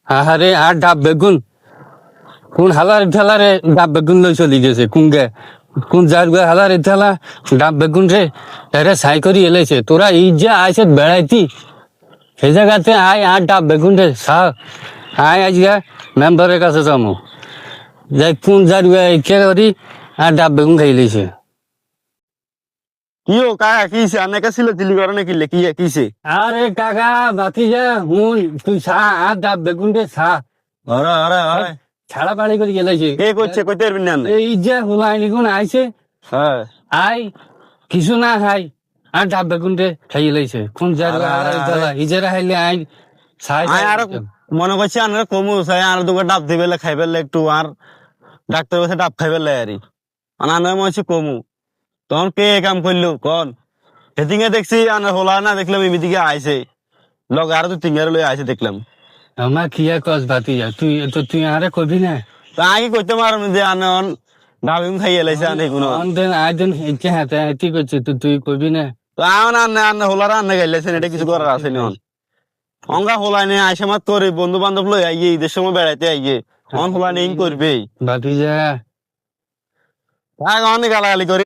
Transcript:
আহারে আর ডাব বেগুন কোন হালার ঠেলারে ডাব বেগুন লই চলি গেছে কোন যার গে হালার ঠেলা ডাব বেগুন রে এরে সাই করি এলেছে তোরা এই যে আইসে বেড়াইতি সেই জায়গাতে আয় আর ডাব বেগুন রে আয় আজকে মেম্বারের কাছে যাবো যাই কোন যার গে কে করি আর ডাব বেগুন খাই লেছে কি ও কাকা কিছে অনেকে ছিল চিলি করে নাকি কি কিছে আরে কাকা বাতি যা হুন তুই আর ডাব বেগুন রে আরে আরে আরে ছাড়া পাড়ি করে গেলেছে কে করছে কইতে পারবি না এই যে হুলাইনি কোন আইছে হ্যাঁ আই কিছু না খাই আর ডাব বেগুন রে খাই লাইছে কোন জায়গা ইজারা খাইলে আই ছাই আয় আর মনে করছি আনার কমু চাই আর দুটো ডাব দিবেলে খাই ফেললে একটু আর ডাক্তার কাছে ডাব খাই ফেললে আরই আনার মনে হচ্ছে কমু তখন কে এ কাম করলো কন সেদিকে দেখছি আনার হোলা না দেখলাম এমিদিকে আইছে লগ আর তো তিঙ্গারে লই আইছে দেখলাম আমার কি আর কস বাতি যা তুই আরে কবি না তা আগে কইতে পারো যে আনন ডাবিম খাই এলাইছে আনে কোনো অনদিন আইদিন ইচ্ছে হাতে ঠিক আছে তুই কবি না তো আন আনে আনে হোলা রান্না গাইলেছেন এটা কিছু করার আছে না অঙ্গা হোলা নিয়ে আইসে মাত তোর বন্ধু বান্ধব লই আইয়ে ঈদের সময় বেড়াইতে আইয়ে অন হোলা নেই করবেই বাতি যা অনেক গালাগালি করে